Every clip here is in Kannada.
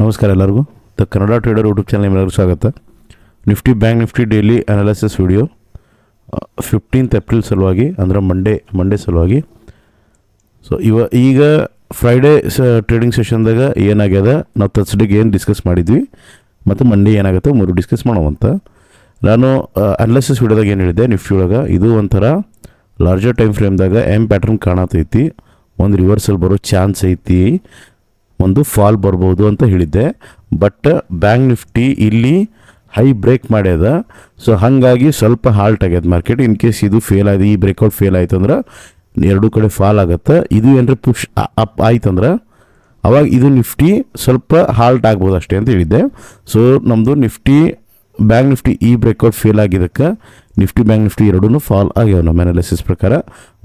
ನಮಸ್ಕಾರ ಎಲ್ಲರಿಗೂ. The Kannada trader YouTube channel ನಿಮ್ಮೆಲ್ಲರಿಗೂ ಸ್ವಾಗತ. Nifty bank Nifty daily analysis video 15th April ಸಲುವಾಗಿ, ಅಂದರೆ ಮಂಡೇ ಸಲುವಾಗಿ. ಸೊ ಈಗ ಫ್ರೈಡೇ ಟ್ರೇಡಿಂಗ್ ಸೆಷನ್ದಾಗ ಏನಾಗ್ಯದ, ನಾವು ಥರ್ಸ್ಡೇಗೆ ಏನು ಡಿಸ್ಕಸ್ ಮಾಡಿದ್ವಿ ಮತ್ತು ಮಂಡೇ ಏನಾಗುತ್ತೆ 3 ಡಿಸ್ಕಸ್ ಮಾಡೋವಂತ. ನಾನು ಅನಾಲಿಸಿಸ್ ವಿಡಿಯೋದಾಗ ಏನು ಹೇಳಿದ್ದೆ, ನಿಫ್ಟಿ ಒಳಗೆ ಇದು ಒಂಥರ ಲಾರ್ಜರ್ ಟೈಮ್ ಫ್ರೇಮ್ದಾಗ ಪ್ಯಾಟ್ರನ್ ಕಾಣತೈತಿ, ಒಂದು ರಿವರ್ಸಲ್ ಬರೋ ಚಾನ್ಸ್ ಐತಿ, ಒಂದು ಫಾಲ್ ಬರ್ಬೋದು ಅಂತ ಹೇಳಿದ್ದೆ. ಬಟ್ ಬ್ಯಾಂಕ್ ನಿಫ್ಟಿ ಇಲ್ಲಿ ಹೈ ಬ್ರೇಕ್ ಮಾಡ್ಯದ. ಸೊ ಹಾಗಾಗಿ ಸ್ವಲ್ಪ ಹಾಲ್ಟ್ ಆಗ್ಯದ ಮಾರ್ಕೆಟ್. ಇನ್ ಕೇಸ್ ಇದು ಫೇಲ್ ಆಯ್ತು, ಈ ಬ್ರೇಕ್ಔಟ್ ಫೇಲ್ ಆಯ್ತು ಅಂದ್ರೆ ಎರಡೂ ಕಡೆ ಫಾಲ್ ಆಗುತ್ತೆ. ಇದು ಏನರ ಪುಷ್ ಅಪ್ ಆಯ್ತಂದ್ರೆ ಅವಾಗ ಇದು ನಿಫ್ಟಿ ಸ್ವಲ್ಪ ಹಾಲ್ಟ್ ಆಗ್ಬೋದು ಅಷ್ಟೇ ಅಂತ ಹೇಳಿದ್ದೆ. ಸೊ ನಮ್ಮದು ಬ್ಯಾಂಕ್ ನಿಫ್ಟಿ ಈ ಬ್ರೇಕ್ಔಟ್ ಫೇಲ್ ಆಗಿದ್ದಕ್ಕೆ ನಿಫ್ಟಿ ಬ್ಯಾಂಕ್ ನಿಫ್ಟಿ ಎರಡೂ ಫಾಲ್ ಆಗ್ಯಾವ ನಮ್ಮ ಅನಾಲಿಸಿಸ್ ಪ್ರಕಾರ.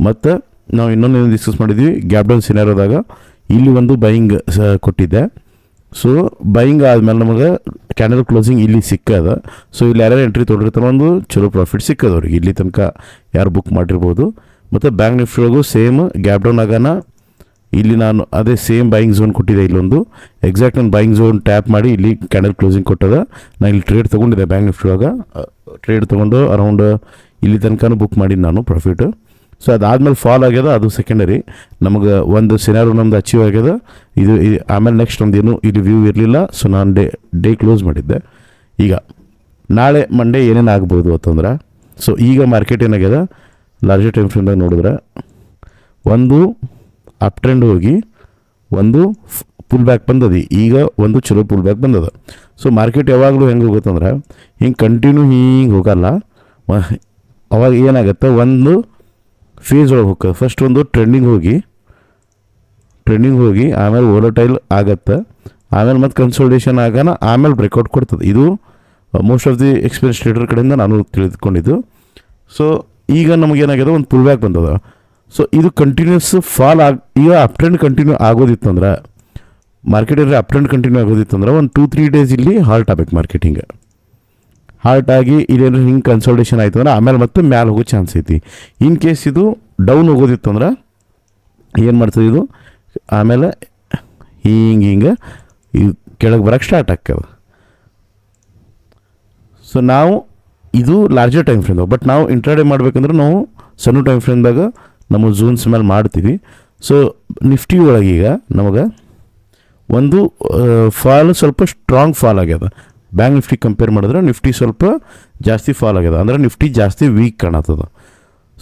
ಮತ್ತು ನಾವು ಇನ್ನೊಂದು ಡಿಸ್ಕಸ್ ಮಾಡಿದ್ವಿ, ಗ್ಯಾಪ್ ಡೌನ್ ಸಿನಾರಿಯೋದಾಗ ಇಲ್ಲಿ ಒಂದು ಬೈಯಿಂಗ್ ಕೊಟ್ಟಿದ್ದೆ. ಸೊ ಬೈಯಿಂಗ್ ಆದಮೇಲೆ ನಮಗೆ ಕ್ಯಾಂಡಲ್ ಕ್ಲೋಸಿಂಗ್ ಇಲ್ಲಿ ಸಿಕ್ಕದ. ಸೊ ಇಲ್ಲಿ ಯಾರ್ಯಾರು ಎಂಟ್ರಿ ತೊಗೊಂಡಿರ್ತಾರೋ ಒಂದು ಚಲೋ ಪ್ರಾಫಿಟ್ ಸಿಕ್ಕದ ಅವ್ರಿಗೆ, ಇಲ್ಲಿ ತನಕ ಯಾರು ಬುಕ್ ಮಾಡಿರ್ಬೋದು. ಮತ್ತು ಬ್ಯಾಂಕ್ ನಿಫ್ಟಿ ಒಳಗೂ ಸೇಮ್ ಗ್ಯಾಪ್ ಡೌನ್ ಆಗೋಣ, ಇಲ್ಲಿ ನಾನು ಅದೇ ಸೇಮ್ ಬೈಯಿಂಗ್ ಝೋನ್ ಕೊಟ್ಟಿದ್ದೆ. ಇಲ್ಲೊಂದು ಎಕ್ಸಾಕ್ಟ್ ನಾನು ಬೈಯಿಂಗ್ ಝೋನ್ ಟ್ಯಾಪ್ ಮಾಡಿ ಇಲ್ಲಿ ಕ್ಯಾಂಡಲ್ ಕ್ಲೋಸಿಂಗ್ ಕೊಟ್ಟದ. ನಾನು ಇಲ್ಲಿ ಟ್ರೇಡ್ ತೊಗೊಂಡಿದ್ದೆ ಬ್ಯಾಂಕ್ ನಿಫ್ಟಿ ಒಳಗೆ, ಟ್ರೇಡ್ ತೊಗೊಂಡು ಅರೌಂಡ್ ಇಲ್ಲಿ ತನಕ ಬುಕ್ ಮಾಡಿ ನಾನು ಪ್ರಾಫಿಟು. ಸೊ ಅದಾದಮೇಲೆ ಫಾಲ್ ಆಗ್ಯದ, ಅದು ಸೆಕೆಂಡರಿ. ನಮಗೆ ಒಂದು ಸಿನಾರಿಯೋ ನಮ್ದು ಅಚೀವ್ ಆಗ್ಯದ. ಇದು ಆಮೇಲೆ ನೆಕ್ಸ್ಟ್ ನಮ್ದೇನು ಇಲ್ಲಿ ವ್ಯೂ ಇರಲಿಲ್ಲ. ಸೊ ನಾನು ಡೇ ಕ್ಲೋಸ್ ಮಾಡಿದ್ದೆ. ಈಗ ನಾಳೆ ಮಂಡೇ ಏನೇನು ಆಗ್ಬೋದು ಅಂತಂದ್ರೆ, ಸೊ ಈಗ ಮಾರ್ಕೆಟ್ ಏನಾಗ್ಯದ ಲಾರ್ಜರ್ ಟೈಮ್ ಫ್ರೇಮ್ದಾಗ ನೋಡಿದ್ರೆ ಒಂದು ಅಪ್ ಟ್ರೆಂಡ್ ಹೋಗಿ ಒಂದು ಪುಲ್ ಬ್ಯಾಕ್ ಬಂದದ. ಈಗ ಒಂದು ಚಲೋ ಪುಲ್ ಬ್ಯಾಕ್ ಬಂದದ. ಸೊ ಮಾರ್ಕೆಟ್ ಯಾವಾಗಲೂ ಹೆಂಗೆ ಹೋಗುತ್ತಂದ್ರೆ ಹಿಂಗೆ ಕಂಟಿನ್ಯೂ ಹಿಂಗೆ ಹೋಗಲ್ಲ. ಅವಾಗ ಏನಾಗುತ್ತೆ, ಒಂದು ಫೇಸ್ ಒಳಗೆ ಹೋಗ್ತದೆ. ಫಸ್ಟ್ ಒಂದು ಟ್ರೆಂಡಿಂಗ್ ಹೋಗಿ ಆಮೇಲೆ ವೋಲಟೈಲ್ ಆಗತ್ತೆ, ಆಮೇಲೆ ಮತ್ತೆ ಕನ್ಸೋಲ್ಟೇಷನ್ ಆಗೋಣ, ಆಮೇಲೆ ಬ್ರೇಕ್ಔಟ್ ಕೊಡ್ತದೆ. ಇದು most of the experience trader ಕಡೆಯಿಂದ ನಾನು ತಿಳಿದುಕೊಂಡಿದ್ದು. ಸೊ ಈಗ ನಮಗೇನಾಗಿದೆ, ಒಂದು ಪುಲ್ ಬ್ಯಾಕ್ ಬಂದದ. ಸೊ ಇದು ಕಂಟಿನ್ಯೂಸ್ ಫಾಲ್ ಈಗ ಅಪ್ ಟ್ರೆಂಡ್ ಕಂಟಿನ್ಯೂ ಆಗೋದಿತ್ತಂದ್ರೆ, ಮಾರ್ಕೆಟ್ ಏನಾದ್ರೆ ಅಪ್ ಟ್ರೆಂಡ್ ಕಂಟಿನ್ಯೂ ಆಗೋದಿತ್ತಂದ್ರೆ ಒಂದು 2-3 ಡೇಸ್ ಇಲ್ಲಿ ಹಾಲ್ಟ್ ಆಗಬೇಕು. ಮಾರ್ಕೆಟಿಂಗ್ ಹಾಲ್ಟ್ ಆಗಿ ಇದೇನಾದ್ರು ಹಿಂಗೆ ಕನ್ಸಲ್ಟೇಷನ್ ಆಯಿತು ಅಂದ್ರೆ ಆಮೇಲೆ ಮತ್ತೆ ಮ್ಯಾಲೆ ಹೋಗೋ ಚಾನ್ಸ್ ಐತಿ. ಇನ್ ಕೇಸ್ ಇದು ಡೌನ್ ಹೋಗೋದಿತ್ತು ಅಂದ್ರೆ ಏನು ಮಾಡ್ತದೆ, ಇದು ಆಮೇಲೆ ಹಿಂಗೆ ಇದು ಕೆಳಗೆ ಬರೋಕ್ಕೆ ಸ್ಟಾರ್ಟ್ ಆಗ್ತದೆ. ಸೊ ನಾವು ಇದು ಲಾರ್ಜರ್ ಟೈಮ್ ಫ್ರೇಮ್ದಾಗ, ಬಟ್ ನಾವು ಇಂಟ್ರಾಡೇ ಮಾಡಬೇಕಂದ್ರೆ ನಾವು ಸಣ್ಣ ಟೈಮ್ ಫ್ರೇಮ್ದಾಗ ನಮ್ಮ ಝೋನ್ಸ್ ಮೇಲೆ ಮಾಡ್ತೀವಿ. ಸೊ ನಿಫ್ಟಿ ಒಳಗೀಗ ನಮಗೆ ಒಂದು ಫಾಲ್ ಸ್ವಲ್ಪ ಸ್ಟ್ರಾಂಗ್ ಫಾಲ್ ಆಗ್ಯದ. ಬ್ಯಾಂಕ್ ನಿಫ್ಟಿ ಕಂಪೇರ್ ಮಾಡಿದ್ರೆ ನಿಫ್ಟಿ ಸ್ವಲ್ಪ ಜಾಸ್ತಿ ಫಾಲ್ ಆಗ್ಯದ, ಅಂದರೆ ನಿಫ್ಟಿ ಜಾಸ್ತಿ ವೀಕ್ ಕಾಣತ್ತದ.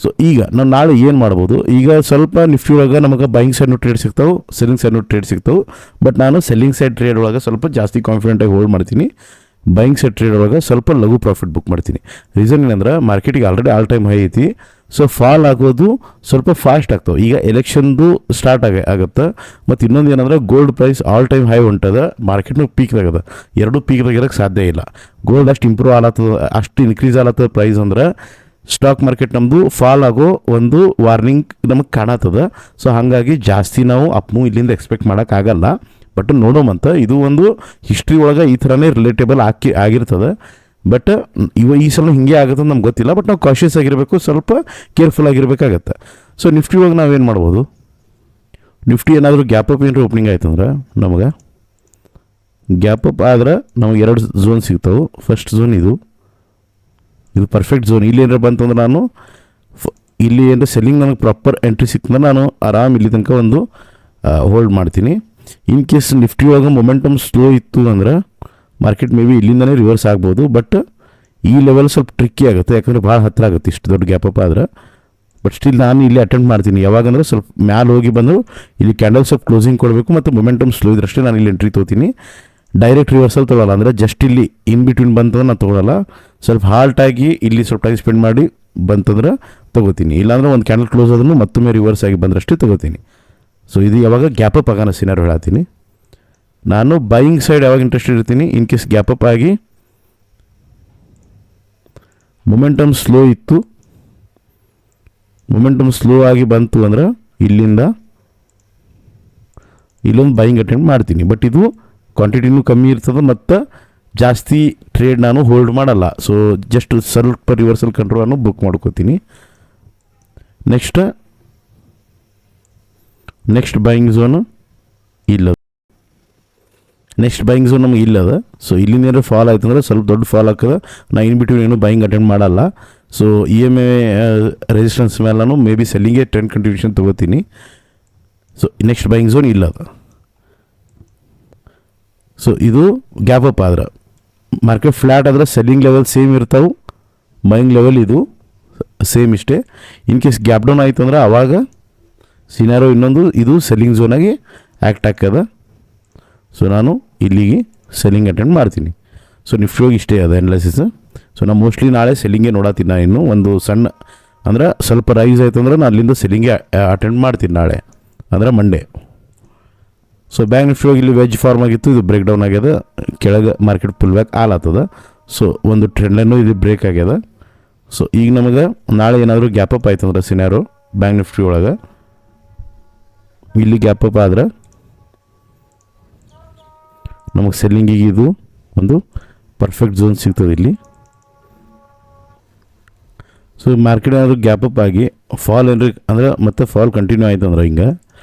ಸೊ ಈಗ ನಾವು ನಾಳೆ ಏನು ಮಾಡ್ಬೋದು, ಈಗ ಸ್ವಲ್ಪ ನಿಫ್ಟಿ ಒಳಗೆ ನಮಗೆ ಬೈಯಿಂಗ್ ಸೈಡ್ನು ಟ್ರೇಡ್ ಸಿಗ್ತಾವೆ, ಸೆಲ್ಲಿಂಗ್ ಸೈಡ್ನು ಟ್ರೇಡ್ ಸಿಗ್ತಾವೆ. ಬಟ್ ನಾನು ಸೆಲ್ಲಿಂಗ್ ಸೈಡ್ ಟ್ರೇಡ್ ಒಳಗೆ ಸ್ವಲ್ಪ ಜಾಸ್ತಿ ಕಾನ್ಫಿಡೆಂಟಾಗಿ ಹೋಲ್ಡ್ ಮಾಡ್ತೀನಿ. ಬೈಯಿಂಗ್ ಸೈಡ್ ಟ್ರೇಡ್ ಒಳಗೆ ಸ್ವಲ್ಪ ಲಘು ಪ್ರಾಫಿಟ್ ಬುಕ್ ಮಾಡ್ತೀನಿ. ರೀಸನ್ ಏನಂದ್ರೆ ಮಾರ್ಕೆಟಿಗೆ ಆಲ್ರೆಡಿ ಆಲ್ ಟೈಮ್ ಹೈ ಐತಿ. ಸೊ ಫಾಲ್ ಆಗೋದು ಸ್ವಲ್ಪ ಫಾಸ್ಟ್ ಆಗ್ತವೆ. ಈಗ ಎಲೆಕ್ಷನ್ದು ಸ್ಟಾರ್ಟ್ ಆಗುತ್ತೆ. ಮತ್ತು ಇನ್ನೊಂದು ಏನಂದ್ರೆ gold price all time high ಹೊಂಟದ, ಮಾರ್ಕೆಟ್ನಾಗ ಪೀಕ್ದಾಗದ. ಎರಡೂ ಪೀಕ್ದಾಗ ಇರೋಕ್ಕೆ ಸಾಧ್ಯ ಇಲ್ಲ. ಗೋಲ್ಡ್ ಅಷ್ಟು ಇಂಪ್ರೂವ್ ಆಲತ್ತದ, ಅಷ್ಟು ಇನ್ಕ್ರೀಸ್ ಆಲತ್ತದ ಪ್ರೈಸ್ ಅಂದ್ರೆ ಸ್ಟಾಕ್ ಮಾರ್ಕೆಟ್ ನಮ್ಮದು ಫಾಲ್ ಆಗೋ ಒಂದು ವಾರ್ನಿಂಗ್ ನಮಗೆ ಕಾಣತ್ತದ. ಸೊ ಹಾಗಾಗಿ ಜಾಸ್ತಿ ನಾವು ಅಪ್ಮೂ ಇಲ್ಲಿಂದ ಎಕ್ಸ್ಪೆಕ್ಟ್ ಮಾಡೋಕ್ಕಾಗಲ್ಲ. ಬಟ್ ನೋಡೋಮಂತ, ಇದು ಒಂದು ಹಿಸ್ಟ್ರಿ ಒಳಗೆ ಈ ಥರನೇ ರಿಲೇಟೇಬಲ್ ಆಗಿರ್ತದೆ. ಬಟ್ ಈ ಸಲ ಹಿಂಗೆ ಆಗುತ್ತೆ ಅಂತ ನಮ್ಗೆ ಗೊತ್ತಿಲ್ಲ. ಬಟ್ ನಾವು ಕಾಷಿಯಸ್ ಆಗಿರಬೇಕು, ಸ್ವಲ್ಪ ಕೇರ್ಫುಲ್ ಆಗಿರಬೇಕಾಗತ್ತೆ. ಸೊ ನಿಫ್ಟಿ ಒಳಗೆ ನಾವೇನು ಮಾಡ್ಬೋದು, ನಿಫ್ಟಿ ಏನಾದರೂ ಗ್ಯಾಪ್ ಅಪ್ ಏನಾದ್ರು ಓಪನಿಂಗ್ ಆಯ್ತಂದ್ರೆ ನಮಗೆ ಗ್ಯಾಪ್ ಅಪ್ ಆದ್ರೆ ನಮಗೆ 2 ಝೋನ್ ಸಿಗ್ತಾವೆ. ಫಸ್ಟ್ ಝೋನ್ ಇದು ಪರ್ಫೆಕ್ಟ್ ಝೋನ್. ಇಲ್ಲಿ ಏನಾರು ಬಂತಂದ್ರೆ ನಾನು ಇಲ್ಲಿ ಏನಾರು ಸೆಲ್ಲಿಂಗ್ ನನಗೆ ಪ್ರಾಪರ್ ಎಂಟ್ರಿ ಸಿಕ್ತಂದ್ರೆ ನಾನು ಆರಾಮ್ ಇಲ್ಲಿ ತನಕ ಒಂದು ಹೋಲ್ಡ್ ಮಾಡ್ತೀನಿ. ಇನ್ ಕೇಸ್ ನಿಫ್ಟಿ ಒಳಗೆ ಮೊಮೆಂಟಮ್ ಸ್ಲೋ ಇತ್ತು ಅಂದ್ರೆ ಮಾರ್ಕೆಟ್ ಮೇ ಬಿ ಇಲ್ಲಿಂದನೇ ರಿವರ್ಸ್ ಆಗ್ಬೋದು. ಬಟ್ ಈ ಲೆವೆಲ್ ಸ್ವಲ್ಪ ಟ್ರಿಕ್ಕಿ ಆಗುತ್ತೆ, ಯಾಕಂದರೆ ಭಾಳ ಹತ್ತಿರ ಆಗುತ್ತೆ ಇಷ್ಟು ದೊಡ್ಡ ಗ್ಯಾಪ್ ಅಪ್ ಆದ್ರೆ. ಬಟ್ ಸ್ಟಿಲ್ ನಾನು ಇಲ್ಲಿ ಅಟೆಂಡ್ ಮಾಡ್ತೀನಿ. ಯಾವಾಗಂದ್ರೆ ಸ್ವಲ್ಪ ಮ್ಯಾಲೆ ಹೋಗಿ ಬಂದು ಇಲ್ಲಿ ಕ್ಯಾಂಡಲ್ ಸ್ವಲ್ಪ ಕ್ಲೋಸಿಂಗ್ ಕೊಡಬೇಕು ಮತ್ತು ಮೊಮೆಂಟಮ್ ಸ್ಲೋ ಇದ್ರಷ್ಟೇ ನಾನು ಇಲ್ಲಿ ಎಂಟ್ರಿ ತೊಗೋತೀನಿ. ಡೈರೆಕ್ಟ್ ರಿವರ್ಸಲ್ ತೊಗೊಳಲ್ಲ, ಅಂದರೆ ಜಸ್ಟ್ ಇಲ್ಲಿ ಇನ್ ಬಿಟ್ವೀನ್ ಬಂತಂದ್ರೆ ನಾನು ತೊಗೊಳಲ್ಲ. ಸ್ವಲ್ಪ ಹಾಲ್ಟಾಗಿ ಇಲ್ಲಿ ಸ್ವಲ್ಪ ಟೈಮ್ ಸ್ಪೆಂಡ್ ಮಾಡಿ ಬಂತಂದ್ರೆ ತೊಗೋತೀನಿ. ಇಲ್ಲಾಂದ್ರೆ ಒಂದು ಕ್ಯಾಂಡಲ್ ಕ್ಲೋಸ್ ಆದ್ರೂ ಮತ್ತೊಮ್ಮೆ ರಿವರ್ಸ್ ಆಗಿ ಬಂದರಷ್ಟೇ ತೊಗೋತೀನಿ. ಸೊ ಇದು ಯಾವಾಗ ಗ್ಯಾಪ್ ಅಪ್ ಆಗೋಣ ಸಿನಾರಿಯೋ ಹೇಳ್ತೀನಿ. ನಾನು ಬೈಯಿಂಗ್ ಸೈಡ್ ಯಾವಾಗ ಇಂಟ್ರೆಸ್ಟೆಡ್ ಇರ್ತೀನಿ, ಇನ್ ಕೇಸ್ ಗ್ಯಾಪ್ ಅಪ್ ಆಗಿ ಮೊಮೆಂಟಮ್ ಸ್ಲೋ ಆಗಿ ಬಂತು ಅಂದ್ರೆ ಇಲ್ಲೊಂದು ಬೈಯಿಂಗ್ ಅಟೆಂಪ್ಟ್ ಮಾಡ್ತೀನಿ. ಬಟ್ ಇದು ಕ್ವಾಂಟಿಟಿನೂ ಕಮ್ಮಿ ಇರ್ತದೆ ಮತ್ತು ಜಾಸ್ತಿ ಟ್ರೇಡ್ ನಾನು ಹೋಲ್ಡ್ ಮಾಡಲ್ಲ. ಸೊ ಜಸ್ಟ್ ಸ್ವಲ್ಪ ರಿವರ್ಸಲ್ ಕಂಟ್ರೋಲನ್ನು ಬುಕ್ ಮಾಡ್ಕೋತೀನಿ. ನೆಕ್ಸ್ಟ್ ಬೈಯಿಂಗ್ ಝೋನು ಇಲ್ಲ. ನೆಕ್ಸ್ಟ್ ಬೈಯಿಂಗ್ ಝೋನ್ ನಮಗೆ ಇಲ್ಲದ. ಸೊ ಇಲ್ಲಿಂದ ಫಾಲ್ ಆಯ್ತು ಅಂದ್ರೆ ಸ್ವಲ್ಪ ದೊಡ್ಡ ಫಾಲ್ ಆಗ್ತದೆ. ನಾ ಇನ್ ಬಿಟ್ವೀನ್ ಏನು ಬೈಯಿಂಗ್ ಅಟೆಂಡ್ ಮಾಡಲ್ಲ. ಸೊ EMA ರೆಸಿಸ್ಟೆನ್ಸ್ ಮೇಲೆ ನಾನು ಮೇ ಬಿ ಸೆಲ್ಲಿಂಗ್ಗೆ ಟ್ರೆಂಡ್ ಕಂಟಿನ್ಯೂಷನ್ ತೊಗೋತೀನಿ. ಸೊ ನೆಕ್ಸ್ಟ್ ಬೈಯಿಂಗ್ ಝೋನ್ ಇಲ್ಲದ. ಸೊ ಇದು ಗ್ಯಾಪ್ ಅಪ್ ಆದ್ರೆ ಮಾರ್ಕೆಟ್ ಫ್ಲ್ಯಾಟ್ ಆದ್ರೆ ಸೆಲ್ಲಿಂಗ್ ಲೆವೆಲ್ ಸೇಮ್ ಇರ್ತಾವೆ, ಬೈಯಿಂಗ್ ಲೆವೆಲ್ ಇದು ಸೇಮ್ ಇಷ್ಟೇ. ಇನ್ ಕೇಸ್ ಗ್ಯಾಪ್ ಡೌನ್ ಆಯಿತು ಅಂದ್ರೆ ಆವಾಗ ಸಿನಾರೋ ಇನ್ನೊಂದು ಇದು ಸೆಲ್ಲಿಂಗ್ ಝೋನಾಗಿ ಆ್ಯಕ್ಟ್ ಆಗ್ತದೆ. ಸೊ ನಾನು ಇಲ್ಲಿಗೆ ಸೆಲ್ಲಿಂಗ್ ಅಟೆಂಡ್ ಮಾಡ್ತೀನಿ. ಸೊ ನಿಫ್ಟಿ ಹೋಗಿ ಇಷ್ಟೇ ಅದ ಅನಾಲಿಸಿಸ್. ಸೊ ನಾನು ಮೋಸ್ಟ್ಲಿ ನಾಳೆ ಸೆಲ್ಲಿಂಗೇ ನೋಡತ್ತೀನಿ. ನಾನು ಇನ್ನು ಒಂದು ಸಣ್ಣ ಅಂದ್ರೆ ಸ್ವಲ್ಪ ರೈಸ್ ಆಯಿತು ಅಂದ್ರೆ ನಾನು ಅಲ್ಲಿಂದ ಸೆಲ್ಲಿಂಗೇ ಅಟೆಂಡ್ ಮಾಡ್ತೀನಿ ನಾಳೆ ಅಂದರೆ ಮಂಡೇ. ಸೊ ಬ್ಯಾಂಕ್ ನಿಫ್ಟಿ ಹೋಗಿ ಇಲ್ಲಿ ವೆಜ್ ಫಾರ್ಮ್ ಆಗಿತ್ತು, ಇದು ಬ್ರೇಕ್ ಡೌನ್ ಆಗ್ಯದ, ಕೆಳಗೆ ಮಾರ್ಕೆಟ್ ಪುಲ್ ಬ್ಯಾಕ್ ಆಲಾತದ. ಸೊ ಒಂದು ಟ್ರೆಂಡ್ ಲೈನು ಇದು ಬ್ರೇಕ್ ಆಗ್ಯದ. ಸೊ ಈಗ ನಮಗೆ ನಾಳೆ ಏನಾದರೂ ಗ್ಯಾಪ್ ಅಪ್ ಆಯ್ತು ಅಂದ್ರೆ ಸಿನಾರೋ ಬ್ಯಾಂಕ್ ನಿಫ್ಟಿ ಒಳಗೆ ಇಲ್ಲಿ ಗ್ಯಾಪ್ ಅಪ್ ಆದ್ರೆ ನಮಗೆ ಸೆಲ್ಲಿಂಗಿಗೆ ಇದು ಒಂದು ಪರ್ಫೆಕ್ಟ್ ಝೋನ್ ಸಿಗ್ತದೆ ಇಲ್ಲಿ. ಸೊ ಮಾರ್ಕೆಟ್ ಏನಾದರೂ ಗ್ಯಾಪ್ ಅಪ್ ಆಗಿ ಫಾಲ್ ಏನ್ರಿ ಅಂದ್ರೆ ಮತ್ತೆ ಫಾಲ್ ಕಂಟಿನ್ಯೂ ಆಯಿತು ಅಂದ್ರೆ ಹಿಂಗೆ,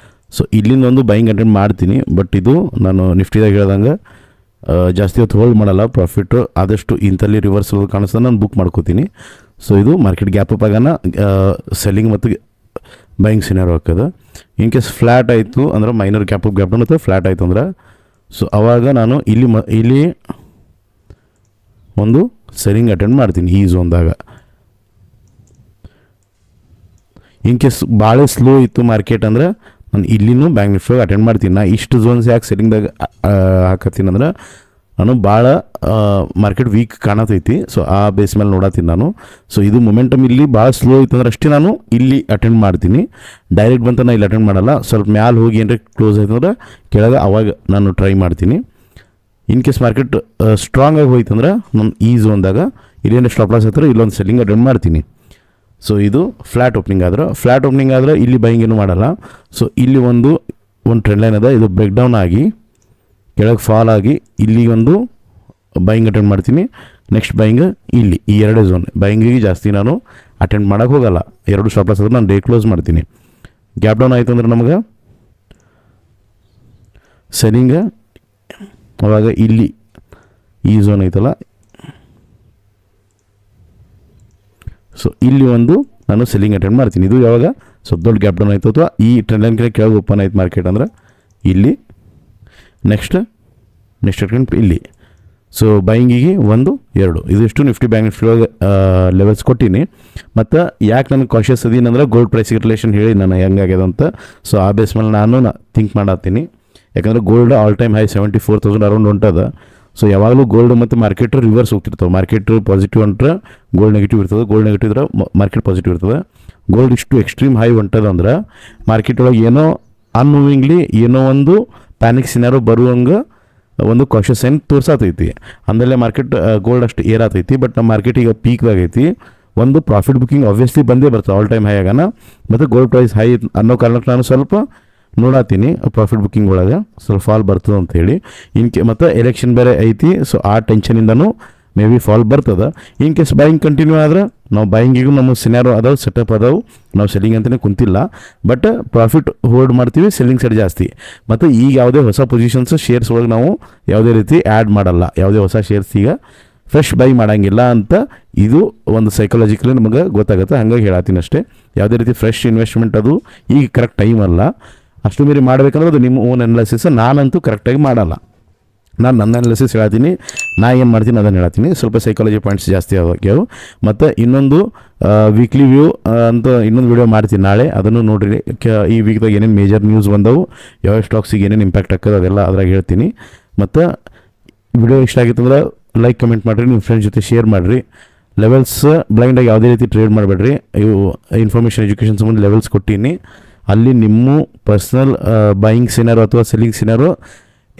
ಸೊ ಇಲ್ಲಿಂದ ಒಂದು ಬೈಯಿಂಗ್ ಅಟೆಂಡ್ ಮಾಡ್ತೀನಿ. ಬಟ್ ಇದು ನಾನು ನಿಫ್ಟಿದಾಗ ಹೇಳ್ದಂಗೆ ಜಾಸ್ತಿ ಹೊತ್ತು ಹೋಲ್ಡ್ ಮಾಡಲ್ಲ. ಪ್ರಾಫಿಟ್ಟು ಆದಷ್ಟು ಇಂಥಲ್ಲಿ ರಿವರ್ಸಲ್ ಕಾಣಿಸ್ತದೆ ನಾನು ಬುಕ್ ಮಾಡ್ಕೋತೀನಿ. ಸೊ ಇದು ಮಾರ್ಕೆಟ್ ಗ್ಯಾಪ್ ಅಪ್ ಆಗೋಣ ಸೆಲ್ಲಿಂಗ್ ಮತ್ತು ಬೈಯಿಂಗ್ ಸಿನಾರೋ ಹಾಕೋದು. ಇನ್ ಕೇಸ್ ಫ್ಲ್ಯಾಟ್ ಆಯಿತು ಅಂದ್ರೆ minor gap up gap down ಮತ್ತು ಫ್ಲ್ಯಾಟ್ ಆಯಿತು ಅಂದ್ರೆ ಸೊ ಆವಾಗ ನಾನು ಇಲ್ಲಿ ಒಂದು ಸೆಲ್ಲಿಂಗ್ ಅಟೆಂಡ್ ಮಾಡ್ತೀನಿ ಈ ಝೋನ್ದಾಗ. ಇನ್ ಕೇಸ್ ಭಾಳ ಸ್ಲೋ ಇತ್ತು ಮಾರ್ಕೆಟ್ ಅಂದ್ರೆ ನಾನು ಇಲ್ಲಿನೂ ಬ್ಯಾಂಕ್ ನಿಫ್ಟಿ ಅಟೆಂಡ್ ಮಾಡ್ತೀನಿ. ನಾ ಇಷ್ಟು ಝೋನ್ಸ್ ಯಾಕೆ ಸೆಲ್ಲಿಂಗ್ದಾಗ ಹಾಕತ್ತೀನಿ ಅಂದ್ರೆ ನಾನು ಭಾಳ ಮಾರ್ಕೆಟ್ ವೀಕ್ ಕಾಣತೈತಿ. ಸೊ ಆ ಬೇಸ್ ಮೇಲೆ ನೋಡತ್ತೀನಿ ನಾನು. ಸೊ ಇದು ಮೊಮೆಂಟಮ್ ಇಲ್ಲಿ ಭಾಳ ಸ್ಲೋ ಇತ್ತು ಅಂದ್ರೆ ಅಷ್ಟೇ ನಾನು ಇಲ್ಲಿ ಅಟೆಂಡ್ ಮಾಡ್ತೀನಿ. ಡೈರೆಕ್ಟ್ ಬಂತ ನಾನು ಇಲ್ಲಿ ಅಟೆಂಡ್ ಮಾಡಲ್ಲ. ಸ್ವಲ್ಪ ಮ್ಯಾಲೆ ಹೋಗಿ ಏನಾರ ಕ್ಲೋಸ್ ಆಯ್ತು ಅಂದ್ರೆ ಕೆಳಗೆ ಅವಾಗ ನಾನು ಟ್ರೈ ಮಾಡ್ತೀನಿ. ಇನ್ ಕೇಸ್ ಮಾರ್ಕೆಟ್ ಸ್ಟ್ರಾಂಗ್ ಆಗಿ ಹೋಯ್ತು ಅಂದ್ರೆ ನಾನು ಈ ಝೋನ್ದಾಗ ಇಲ್ಲೇನು ಸ್ಟಾಪ್ ಲಾಸ್ ಹತ್ತಿರ ಇಲ್ಲೊಂದು ಸೆಲ್ಲಿಂಗ್ ಅಟೆಂಡ್ ಮಾಡ್ತೀನಿ. ಸೊ ಇದು ಫ್ಲ್ಯಾಟ್ ಓಪನಿಂಗ್ ಆದ್ರೆ ಇಲ್ಲಿ ಬೈಯಿಂಗ್ ಏನು ಮಾಡಲ್ಲ. ಸೊ ಇಲ್ಲಿ ಒಂದು ಟ್ರೆಂಡ್ ಲೈನ್ ಅದ, ಇದು ಬ್ರೇಕ್ ಡೌನ್ ಆಗಿ ಕೆಳಗೆ ಫಾಲ್ ಆಗಿ ಇಲ್ಲಿ ಒಂದು ಬೈಯಿಂಗ್ ಅಟೆಂಡ್ ಮಾಡ್ತೀನಿ. ನೆಕ್ಸ್ಟ್ ಬೈಯಿಂಗ್ ಇಲ್ಲಿ ಈ ಎರಡೇ ಝೋನ್ ಬೈಯಿಂಗಿಗೆ ಜಾಸ್ತಿ ನಾನು ಅಟೆಂಡ್ ಮಾಡೋಕ್ಕೆ ಹೋಗಲ್ಲ. ಎರಡು ಸ್ಟಾಪ್ ಲಾಸ್ ಆದ್ರೆ ನಾನು ಡೇ ಕ್ಲೋಸ್ ಮಾಡ್ತೀನಿ. ಗ್ಯಾಪ್ ಡೌನ್ ಆಯಿತು ಅಂದ್ರೆ ನಮಗೆ ಸೆಲ್ಲಿಂಗ್ ಅವಾಗ ಇಲ್ಲಿ ಈ ಝೋನ್ ಐತಲ್ಲ, ಸೊ ಇಲ್ಲಿ ಒಂದು ನಾನು ಸೆಲ್ಲಿಂಗ್ ಅಟೆಂಡ್ ಮಾಡ್ತೀನಿ. ಇದು ಯಾವಾಗ ಸ್ವಲ್ಪ ದೊಡ್ಡ ಗ್ಯಾಪ್ ಡೌನ್ ಆಯಿತು ಅಥವಾ ಈ ಟ್ರೆಂಡ್ ಲೈನ್ ಕೆಳಗೆ ಓಪನ್ ಆಯ್ತು ಮಾರ್ಕೆಟ್ ಅಂದ್ರೆ ಇಲ್ಲಿ ನೆಕ್ಸ್ಟ್ ಅಟೆಂಡ್ ಇಲ್ಲಿ. ಸೊ ಬೈಯಿಂಗಿಗೆ 1 2 ಇದಿಷ್ಟು ನಿಫ್ಟಿ ಬ್ಯಾಂಕ್ ನಿಫ್ಟಿ ಒಳಗೆ ಲೆವೆಲ್ಸ್ ಕೊಟ್ಟೀನಿ. ಮತ್ತು ಯಾಕೆ ನನಗೆ ಕಾನ್ಷಿಯಸ್ ಅದೀನಿ ಅಂದ್ರೆ ಗೋಲ್ಡ್ ಪ್ರೈಸಿಗೆ ರಿಲೇಷನ್ ಹೇಳಿ ನಾನು ಹೆಂಗಾಗ್ಯದ ಅಂತ. ಸೊ ಆ ಬೇಸ್ ಮೇಲೆ ನಾನು ಥಿಂಕ್ ಮಾಡತ್ತೀನಿ. ಯಾಕಂದರೆ gold all time high 74,000 around ಹೊಂಟದ. ಸೊ ಯಾವಾಗಲೂ ಗೋಲ್ಡ್ ಮತ್ತು ಮಾರ್ಕೆಟ್ ರಿವರ್ಸ್ ಹೋಗ್ತಿರ್ತಾವೆ. ಮಾರ್ಕೆಟ್ ಪಾಸಿಟಿವ್ ಹೊಂಟ್ರೆ ಗೋಲ್ಡ್ ನೆಗೆಟಿವ್ ಇರ್ತದೆ, ಗೋಲ್ಡ್ ನೆಗೆಟಿವ್ ಇದ್ರೆ ಮಾರ್ಕೆಟ್ ಪಾಸಿಟಿವ್ ಇರ್ತದೆ. ಗೋಲ್ಡ್ ಇಷ್ಟು ಎಕ್ಸ್ಟ್ರೀಮ್ ಹೈ ಹೊಂಟದ ಅಂದ್ರೆ ಮಾರ್ಕೆಟ್ ಒಳಗೆ ಏನೋ ಅನ್ಮೂವಿಂಗ್ಲಿ ಏನೋ ಒಂದು ಪ್ಯಾನಿಕ್ ಸಿನಾರೋ ಬರುವಂಗೆ ಒಂದು ಕಾಷಸ್ ಸೈನ್ ತೋರ್ಸಾತೈತಿ. ಅಂದಲ್ಲೇ ಮಾರ್ಕೆಟ್ ಗೋಲ್ಡ್ ಅಷ್ಟು ಏರಾತೈತಿ. ಬಟ್ ನಮ್ಮ ಮಾರ್ಕೆಟ್ ಈಗ ಪೀಕ್ದಾಗೈತಿ. ಒಂದು ಪ್ರಾಫಿಟ್ ಬುಕ್ಕಿಂಗ್ ಆಬ್ವಿಯಸ್ಲಿ ಬಂದೇ ಬರ್ತದೆ ಆಲ್ ಟೈಮ್ ಹೈ ಆಗೋಣ. ಮತ್ತು ಗೋಲ್ಡ್ ಪ್ರೈಸ್ ಹೈ ಅನ್ನೋ ಕಾರಣಕ್ಕೆ ನಾನು ಸ್ವಲ್ಪ ನೋಡತ್ತೀನಿ ಪ್ರಾಫಿಟ್ ಬುಕ್ಕಿಂಗ್ ಒಳಗೆ ಸ್ವಲ್ಪ ಫಾಲ್ ಬರ್ತದೆ ಅಂಥೇಳಿ. ಮತ್ತು ಎಲೆಕ್ಷನ್ ಬೇರೆ ಐತಿ. ಸೊ ಆ ಟೆನ್ಷನಿಂದನೂ ಮೇ ಬಿ ಫಾಲ್ ಬರ್ತದೆ. ಇನ್ ಕೇಸ್ ಬೈಯಿಂಗ್ ಕಂಟಿನ್ಯೂ ಆದ್ರೆ ನಾವು ಬೈಯಿಂಗಿಗೂ ನಮ್ಮ ಸಿನಾರೋ ಅದಾವೆ, ಸೆಟಪ್ ಅದಾವೆ, ನಾವು ಸೆಲ್ಲಿಂಗ್ ಅಂತಲೇ ಕುಂತಿಲ್ಲ. ಬಟ್ ಪ್ರಾಫಿಟ್ ಹೋಲ್ಡ್ ಮಾಡ್ತೀವಿ, ಸೆಲ್ಲಿಂಗ್ ಸೈಡ್ ಜಾಸ್ತಿ. ಮತ್ತು ಈಗ ಯಾವುದೇ ಹೊಸ ಪೊಸಿಷನ್ಸ್ ಶೇರ್ಸ್ ಒಳಗೆ ನಾವು ಯಾವುದೇ ರೀತಿ ಆ್ಯಡ್ ಮಾಡಲ್ಲ. ಯಾವುದೇ ಹೊಸ ಶೇರ್ಸ್ ಈಗ ಫ್ರೆಶ್ ಬೈ ಮಾಡೋಂಗಿಲ್ಲ ಅಂತ ಇದು ಒಂದು ಸೈಕಾಲಜಿಕಲಿ ನಮಗೆ ಗೊತ್ತಾಗುತ್ತೆ. ಹಾಗಾಗಿ ಹೇಳತ್ತೀನಿ ಅಷ್ಟೇ. ಯಾವುದೇ ರೀತಿ ಫ್ರೆಶ್ ಇನ್ವೆಸ್ಟ್ಮೆಂಟ್ ಅದು ಈಗ ಕರೆಕ್ಟ್ ಟೈಮ್ ಅಲ್ಲ. ಅಷ್ಟು ಮೀರಿ ಮಾಡಬೇಕಂದ್ರೆ ಅದು ನಿಮ್ಮ ಓನ್ ಅನಾಲಿಸಿಸ್. ನಾನಂತೂ ಕರೆಕ್ಟಾಗಿ ಮಾಡಲ್ಲ. ನಾನು ನನ್ನ ಅನಾಲಿಸಿಸ್ ಹೇಳ್ತೀನಿ, ನಾ ಏನು ಮಾಡ್ತೀನಿ ಅದನ್ನು ಹೇಳ್ತೀನಿ. ಸ್ವಲ್ಪ ಸೈಕಾಲಜಿ ಪಾಯಿಂಟ್ಸ್ ಜಾಸ್ತಿ ಆಗ್ಯಾವು. ಮತ್ತು ಇನ್ನೊಂದು ವೀಕ್ಲಿ ವ್ಯೂ ಅಂತ ಇನ್ನೊಂದು ವಿಡಿಯೋ ಮಾಡ್ತೀನಿ ನಾಳೆ, ಅದನ್ನು ನೋಡಿರಿ. ಈ ವೀಕ್ದಾಗ ಏನೇನು ಮೇಜರ್ ನ್ಯೂಸ್ ಬಂದವು, ಯಾವ ಸ್ಟಾಕ್ಸಿಗೆ ಏನೇನು ಇಂಪ್ಯಾಕ್ಟ್ ಆಗ್ತದೆ ಅದೆಲ್ಲ ಅದ್ರಾಗ ಹೇಳ್ತೀನಿ. ಮತ್ತು ವಿಡಿಯೋ ಇಷ್ಟ ಆಗಿತ್ತು ಅಂದ್ರೆ ಲೈಕ್ ಕಮೆಂಟ್ ಮಾಡಿರಿ, ನಿಮ್ಮ ಫ್ರೆಂಡ್ಸ್ ಜೊತೆ ಶೇರ್ ಮಾಡಿರಿ. ಲೆವೆಲ್ಸ್ ಬ್ಲೈಂಡಾಗಿ ಯಾವುದೇ ರೀತಿ ಟ್ರೇಡ್ ಮಾಡಬೇಡ್ರಿ. ಇವು ಇನ್ಫಾರ್ಮೇಷನ್ ಎಜುಕೇಷನ್ ಸಂಬಂಧ ಲೆವೆಲ್ಸ್ ಕೊಟ್ಟೀನಿ. ಅಲ್ಲಿ ನಿಮ್ಮ ಪರ್ಸ್ನಲ್ ಬೈಯಿಂಗ್ ಸಿನಾರೋ ಅಥವಾ ಸೆಲ್ಲಿಂಗ್ ಸಿನಾರೋ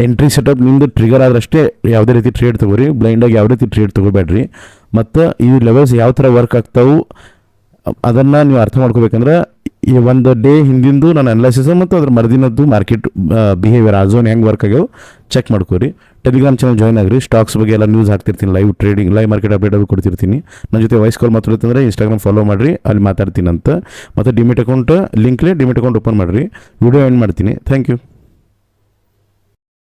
ಎಂಟ್ರಿ ಸೆಟಪ್ ನಿಮ್ಮದು ಟ್ರಿಗರ್ ಆದ್ರಷ್ಟೇ ಯಾವುದೇ ರೀತಿ ಟ್ರೇಡ್ ತೊಗೋರಿ. ಬ್ಲೈಂಡಾಗಿ ಯಾವ ರೀತಿ ಟ್ರೇಡ್ ತೊಗೋಬೇಡ್ರಿ. ಮತ್ತು ಈ ಲೆವೆಲ್ಸ್ ಯಾವ ಥರ ವರ್ಕ್ ಆಗ್ತಾವೆ ಅದನ್ನು ನೀವು ಅರ್ಥ ಮಾಡ್ಕೋಬೇಕಂದ್ರೆ ಈ ಒಂದು ಡೇ ಹಿಂದಿಂದು ನಾನು ಅನಾಲಿಸಿಸ್ ಮತ್ತು ಅದ್ರ ಮರುದಿನದ್ದು ಮಾರ್ಕೆಟ್ ಬಿಹೇವಿಯರ್ ಆ ಝೋನ್ ಹೆಂಗೆ ವರ್ಕ್ ಆಗ್ಯಾವ ಚೆಕ್ ಮಾಡ್ಕೋರಿ. ಟೆಲಿಗ್ರಾಮ್ ಚಾನಲ್ ಜಾಯ್ನ್ ಆಗಿರಿ. ಸ್ಟಾಕ್ಸ್ ಬಗ್ಗೆ ಎಲ್ಲ ನ್ಯೂಸ್ ಹಾಕ್ತಿರ್ತೀನಿ, live trading, live market update ಅದು ಕೊಡ್ತಿರ್ತೀನಿ. ನನ್ನ ಜೊತೆ ವಾಯ್ಸ್ ಕಾಲ್ ಮಾತಾಡ್ತಂದ್ರೆ ಇನ್ಸ್ಟಾಗ್ರಾಮ್ ಫಾಲೋ ಮಾಡಿರಿ, ಅಲ್ಲಿ ಮಾತಾಡ್ತೀನಿ ಅಂತ. ಮತ್ತು ಡಿಮಿಟ್ ಅಕೌಂಟ್ ಲಿಂಕ್ಲೇ ಡಿಮಿಟ್ ಅಕೌಂಟ್ ಓಪನ್ ಮಾಡಿರಿ. ವಿಡಿಯೋ ಎಂಡ್ ಮಾಡ್ತೀನಿ. Thank you.